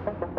Welcome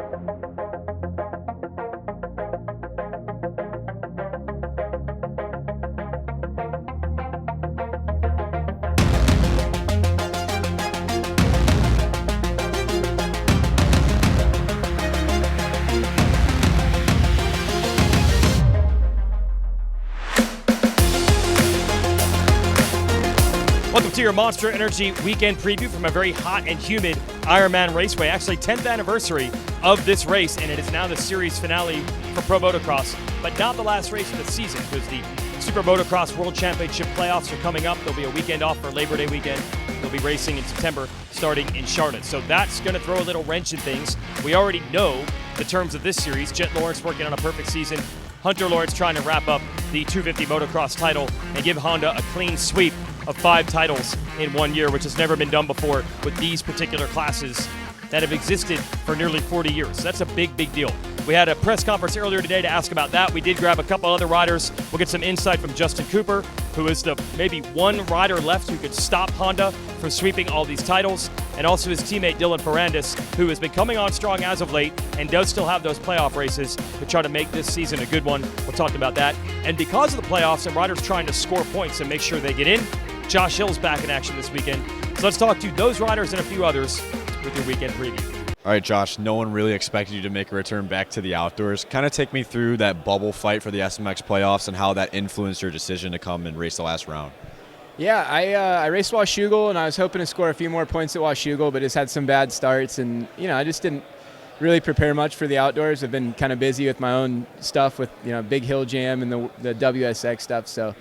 to your Monster Energy weekend preview from a very hot and humid Ironman Raceway. Actually, 10th anniversary of this race, and it is now the series finale for Pro Motocross, but not the last race of the season because the Super Motocross World Championship playoffs are coming up. There'll be a weekend off for Labor Day weekend. They'll be racing in September, starting in Charlotte. So that's going to throw a little wrench in things. We already know the terms of this series. Jet Lawrence working on a perfect season. Hunter Lawrence trying to wrap up the 250 motocross title and give Honda a clean sweep of 5 titles in 1 year, which has never been done before with these particular classes that have existed for nearly 40 years. So that's a big, big deal. We had a press conference earlier today to ask about that. We did grab a couple other riders. We'll get some insight from Justin Cooper, who is the maybe one rider left who could stop Honda from sweeping all these titles, and also his teammate Dylan Ferrandis, who has been coming on strong as of late and does still have those playoff races to try to make this season a good one. We'll talk about that. And because of the playoffs and riders trying to score points and make sure they get in, Josh Hill's back in action this weekend. So let's talk to those riders and a few others with your weekend preview. All right, Josh, no one really expected you to make a return back to the outdoors. Kind of take me through that bubble fight for the SMX playoffs and how that influenced your decision to come and race the last round. Yeah, I raced Washougal, and I was hoping to score a few more points at Washougal, but just had some bad starts, and I just didn't really prepare much for the outdoors. I've been kind of busy with my own stuff with Big Hill Jam and the WSX stuff, so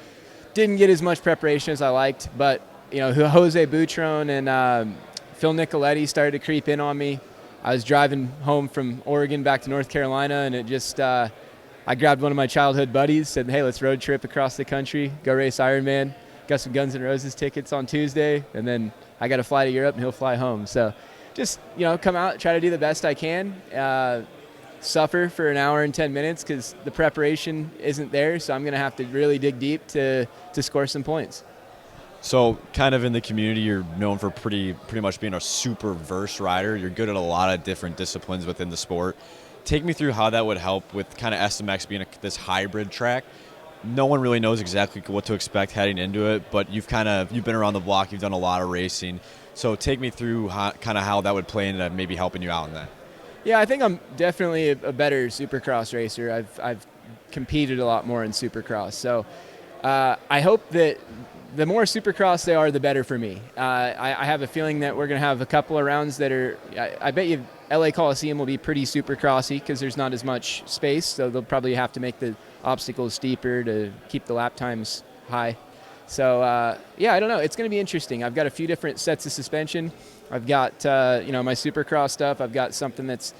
didn't get as much preparation as I liked. But Jose Butron and Phil Nicoletti started to creep in on me. I was driving home from Oregon back to North Carolina, and it just I grabbed one of my childhood buddies, said, hey, let's road trip across the country, go race Ironman. Got some Guns N' Roses tickets on Tuesday, and then I got to fly to Europe, and he'll fly home. So just, come out, try to do the best I can, suffer for an hour and 10 minutes because the preparation isn't there, so I'm going to have to really dig deep to score some points. So kind of in the community, you're known for pretty much being a super verse rider. You're good at a lot of different disciplines within the sport. Take me through how that would help with kind of SMX being this hybrid track. No one really knows exactly what to expect heading into it, but you've been around the block, you've done a lot of racing. So take me through how that would play into maybe helping you out in that. Yeah, I think I'm definitely a better Supercross racer. I've competed a lot more in Supercross. So I hope that the more Supercross they are, the better for me. I have a feeling that we're going to have a couple of rounds that are, I bet you LA Coliseum will be pretty Supercrossy because there's not as much space, so they'll probably have to make the obstacles steeper to keep the lap times high. So, I don't know. It's going to be interesting. I've got a few different sets of suspension. I've got, my Supercross stuff. I've got something that's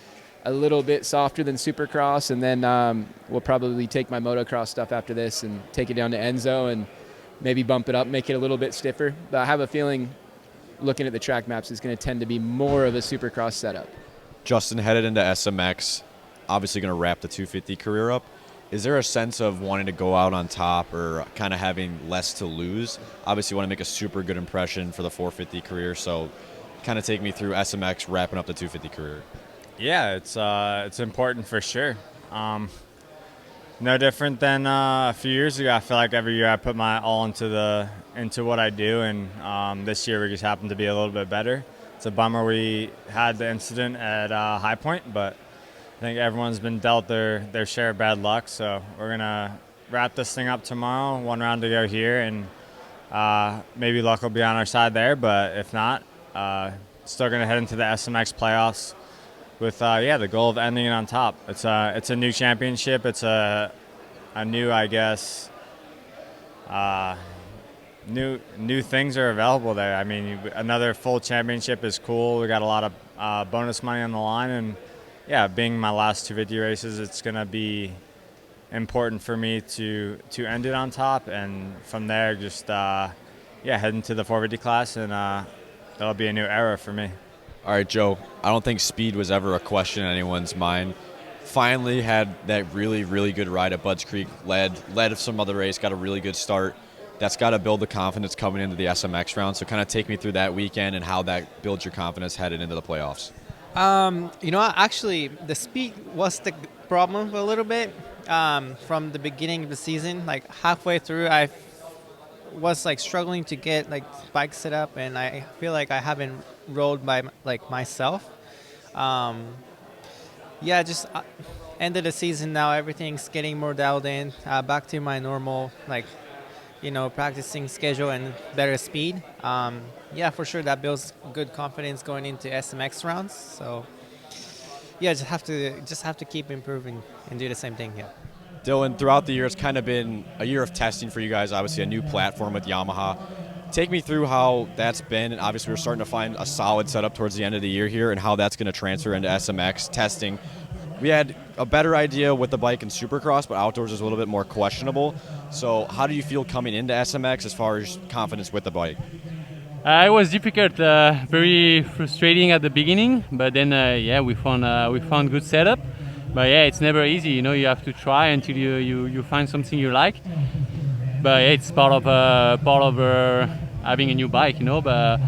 a little bit softer than Supercross, and then we'll probably take my Motocross stuff after this and take it down to Enzo and maybe bump it up, make it a little bit stiffer. But I have a feeling, looking at the track maps, it's going to tend to be more of a Supercross setup. Justin, headed into SMX, obviously going to wrap the 250 career up. Is there a sense of wanting to go out on top or kind of having less to lose? Obviously, you want to make a super good impression for the 450 career, so kind of take me through SMX wrapping up the 250 career. Yeah, it's important for sure. No different than a few years ago. I feel like every year I put my all into what I do, and this year we just happened to be a little bit better. It's a bummer we had the incident at High Point, but I think everyone's been dealt their share of bad luck, so we're going to wrap this thing up tomorrow, one round to go here, and maybe luck will be on our side there, but if not, still going to head into the SMX playoffs with, the goal of ending it on top. It's a new championship. It's a new, I guess, new things are available there. I mean, another full championship is cool. We got a lot of bonus money on the line, and being my last 250 races, it's going to be important for me to end it on top, and from there just head into the 450 class, and that'll be a new era for me. All right, Joe, I don't think speed was ever a question in anyone's mind. Finally had that really, really good ride at Budds Creek, led some other race, got a really good start. That's got to build the confidence coming into the SMX round. So kind of take me through that weekend and how that builds your confidence headed into the playoffs. Actually, the speed was the problem a little bit from the beginning of the season. Like halfway through, I was like struggling to get like bike set up, and I feel like I haven't rode by like myself. Um, yeah, just end of the season now. Everything's getting more dialed in. Back to my normal like practicing schedule and better speed. Yeah, for sure that builds good confidence going into SMX rounds. So yeah, just have to keep improving and do the same thing. Yeah. Dylan, throughout the year, it's kind of been a year of testing for you guys. Obviously, a new platform with Yamaha. Take me through how that's been, and obviously we're starting to find a solid setup towards the end of the year here, and how that's going to transfer into SMX testing. We had a better idea with the bike in Supercross, but outdoors is a little bit more questionable. So how do you feel coming into SMX as far as confidence with the bike? It was difficult, very frustrating at the beginning, but then we found good setup. But yeah, it's never easy. You have to try until you find something you like. But yeah, it's part of having a new bike. But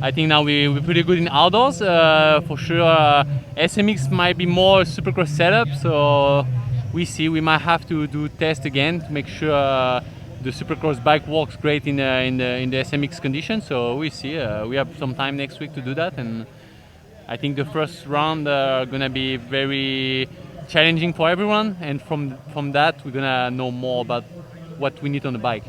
I think now we're pretty good in outdoors. For sure, SMX might be more Supercross setup. So we see we might have to do test again to make sure the Supercross bike works great in the SMX conditions. So we see. We have some time next week to do that, and I think the first round are gonna be very challenging for everyone. And from that, we're gonna know more about what we need on the bike.